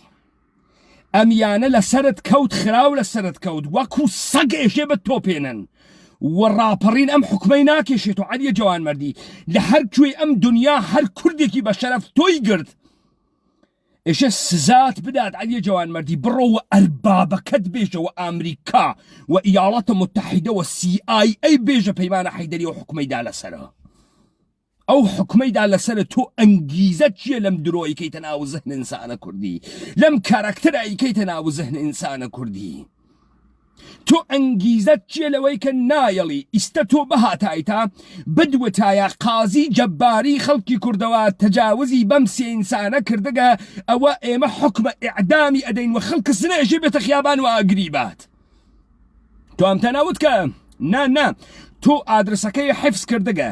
S1: أميانا لسرد كوت خراو لسرد كوت وكو صق إشي بالتوبينن وەڕاپەڕین ئەم حکومەی ناکێشێت و عەلیە جوانمەردی لە هەر کوێ ئەم دنیا هەر کوردێکی بە شەرەف تۆی گرت ئێشە سزات بدات عەلیە جوانمەردی بڕۆوە ئەربابەکەت بێژەوە ئامریکا و ئیاڵەتە متحیدە و CIA بێژە پەیمانە حەیدەری و حکومەیدا لەسەرە ئەو حکومەیدا لەسەر تۆ ئەنگیزە چییە لەم درۆی کەیتە ناو زەهن ئینسانە کوردی لەم کارەکتەرایی کەیتە ناو زەهن ئینسانە کوردی تۆ ئەنگیزەت چییە لەوەی کە نایەڵی ئیستە تۆ بەهاتایتا بدوتایە قازی جەباری خەڵکی کوردەوە تەجاوزی بەم سێ ئینسانە کردگە ئەوە ئێمە حکمە ئیعدامی ئەدەین و خەڵک سنەژێ بێتە خیابان و ئاگری بات تۆ ئەم تەناوت کە نا تۆ ئادرسەکەی حفظ کردگە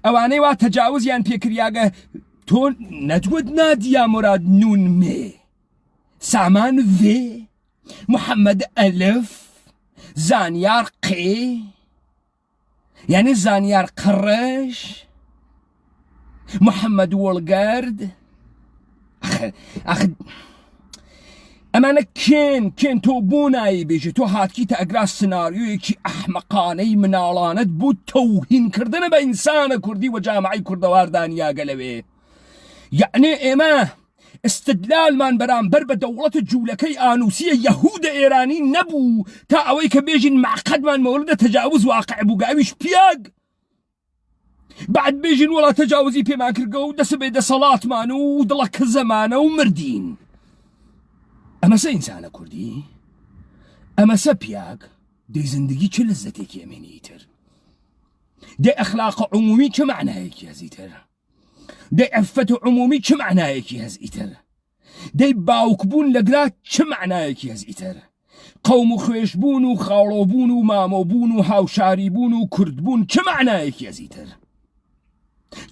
S1: ئەوانەی وا تەجاوزیان پێکریاگە تۆ نەتگوت نادیا مراد نون مێ سامان vێ محەممەد ئەلف زانیار قێ یعنی زانیار قڕەش محەممەد وەڵگەرد ئەمانە کێن تۆ بۆ نایی بێژێ تۆ هاتکیتە ئەگرا سناریۆیەکی ئەحمەقانەی مناڵانت بۆ تەوهینکردنە بە ئینسانە کوردی و جامعەی کوردەواردانیاگە لەوێ یعنی ئێمە استدلالمان بەرامبەر بە دەوڵەتە جوولەکەی ئانوسیە یەهودە ئێرانی نەبوو تا ئەوەی کە بێژین معقەدمان مەوردە تەجاوز واقع بوو گاویش پیاگ بعد بێژین وڵا تەجاوزی پێمان کردگە و دەسە بێ دەسەڵاتمان و دڵە کزەمانە و مردین ئەمەسە ئینسانە کوردی ئەمەسە پیاگ دەی زندگی چه لەزەتێکی ئەمێنیتر دەی ئەخلاق عمومی چه معنایەکی هەزیتر دەی عفەت عمومی چه معنایەکی هەزئیتر دەی باوکبوون لەگرا چه معنایەکی هەزئیتر قەوم و خوێشبوون و خاڵۆبوون و مامۆبوون و هاوشاریبوون و کوردبوون چه معنایەکی هەزئیتر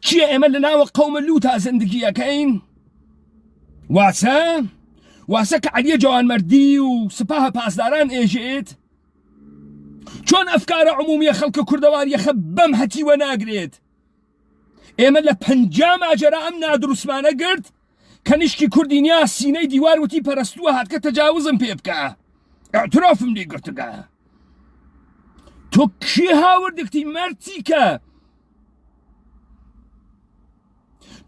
S1: چییە ئێمە لە ناوە قەومە لووتا زندگیەکەین واسە کە عەلیە جوانمەردی و سپاه پاسداران ئێژێت چۆن ئەفکارە عمومیە خەڵکە کوردەواریەخە بەم هەتیوە ناگرێت ئێمە لە 50 ماجەرا ئەم نادروستمانە گرت کە نیشکی کوردی نیا سینەی دیوار وتی پەرستووە هاتکە تەجاوزم پێ بکە ئەعترافم لێ گرتگە تۆ کێ هاوردەکتی مەرتی کە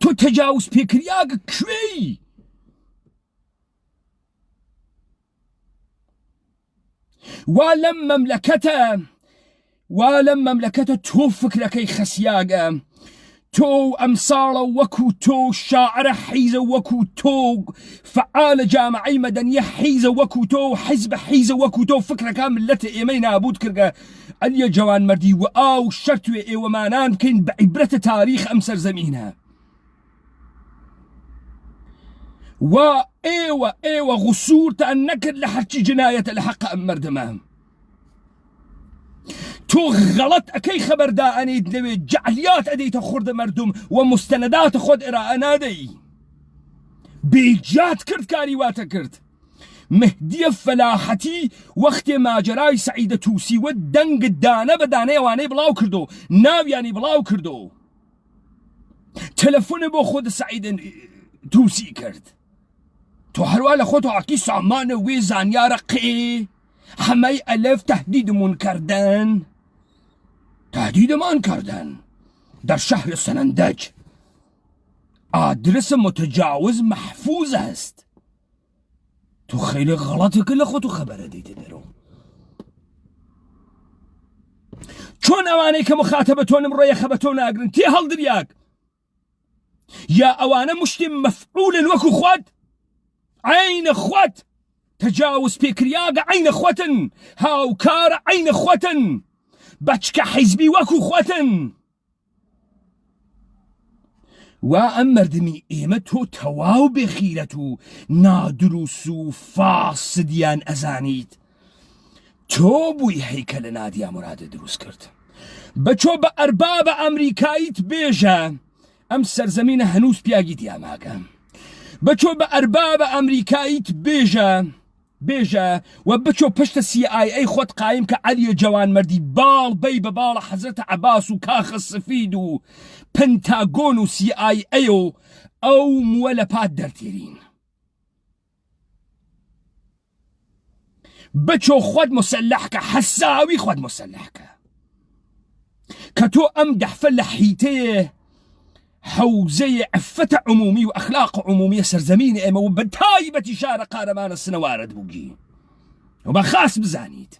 S1: تۆ تەجاوز پێکریاگە کوێی وا لەم مەملەکەتە تۆ فکرەکەی خەسیاگە تۆ ئەمساڵە وەکو تۆ شاعرە حیزە وەکو تۆ فعالە جامعەی مەدەنیە حیزە وەکو تۆ حیزبە حیزە وەکو تۆ فکرەکە ملەتە ئێمەی نابود کردگە عەلیە جوانمەردی و ئاو شەرتوێ ئێوەمانان بکەین بە عیبرەتە تاریخ ئەم سەرزەمینە و ئێوە غوسوورتان نەکرد لە هەرچی جنایەتە لە حەق ئەم مەردەمە تۆ غەڵەت ئەەکەی خەبەردا ئەنیت لەوێ جعلیات ئەدەیتە خوردە مەردم و مستەنەداتە خۆت ئێرائە نادەی بێجات کرد کاری واتە کرد مهدیە فەلاحەتی وەختێ ماجەرای سەعیدە تووسیوە دەنگت دانە بە دانەی ئەوانەی بڵاو کردو ناویانی بڵاو کردو تەلەفۆنە بۆ خۆت سەعیدە تووسی کرد تۆ هەروە لە خۆت عاکی سامانە وێ زانیارە قێ همه الف تهدیدمان کردن در شهر سنندج آدرس متجاوز محفوظ است تو خیلی غلطه که لخوتو خبره دیده درو چون اوانه که مخاطبتونم روی خبتون اگرن تی حال دریاک یا اوانه مشتی مفعول وکو خود عین خود تجاوز بكرياغا عين خوتن هاوكار عين خوتن بچكا حزبي وكو خوتن وأمردمي إيمتو تواو بخيرتو نادروسو فاسديان أزانيت توبوي هيكل ناديا مراد دروس كرت بچو بأرباب أمريكايت بيجا أم سرزمين هنوس بياجي دياماغا بچو بأرباب أمريكايت بيجا وبچو پشت CIA خود قايم كعلي جوانمردي بال بي ببال حضرت عباس وكاخ السفيد و بنتاغون و CIA او مولپات درتيرين بچو خود مسلحك حساوي خود مسلحك كتو أم دحفل حيتيه حوزي عفة عمومي وأخلاق عمومية سرزمين إما وبتايبة شارة قارمان السنوارد بوجي وما خاص بزانيت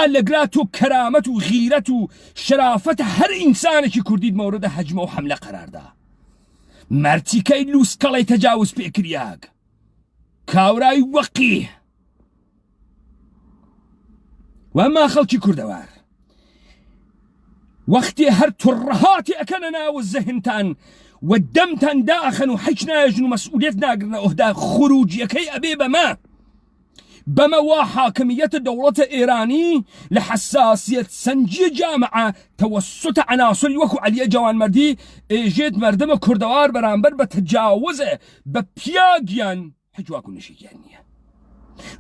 S1: لقراتو كرامته وغيرته شرافته هر إنسانك كرديد مورد هجمة وحملة قرار دا مرتي كي لوس كالي تجاوز بإكرياق كاوراي وقيه وما خلقي كردوار وقتي هر ترهاتي أكننا والزهنتان والدمتان داخن وحجنا يجنو مسؤوليتنا قرنا أهدا خروجي كي أبيب بما وحاكمية الدولة الإيراني لحساسية سنجي جامعة توسط عناصر وكو علي جوان مردي جيت مردم كردوار برانبر بتجاوزه ببياجيان حجواكو نشيكيانية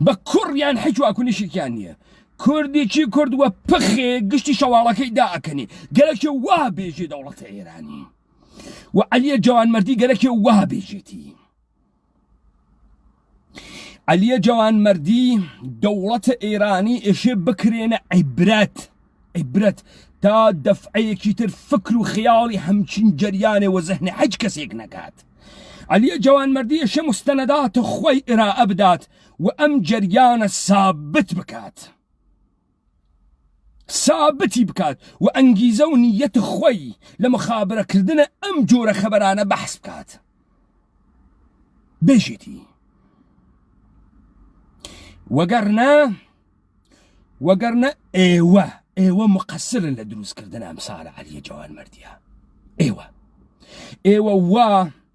S1: بكوريان حجواكو نشيكيانية كردي چي كرد وبخي قشتي شوالكي داكني قالك وابي جي دولة إيراني وعلي جوان مردي قالك وابي جيتي علي جوان مردي دولة إيراني إشي بكرين عبرت تا دفعي كتر فكر وخيالي همچين جرياني وذهني حج كسيك نكات علي جوان مردي إشي مستندات خوي إراء بدات وأم جريان ثابت بكات ثابتي بكات وأنجيزو نية خوي لمخابرة كردنا أم جورة خبرانا بحث بكات بيجيتي وقرنا ايوه مقصر لدروس كردنا امثال علي جوان مرديا ايوه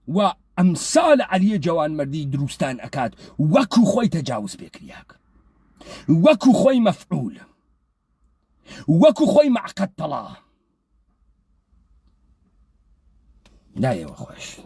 S1: وامثال علي جوان مردي دروستان اكاد وكو خوي تجاوز بكرياك وكو خوي مفعول وكو خوي معقد طلا لا يا خوش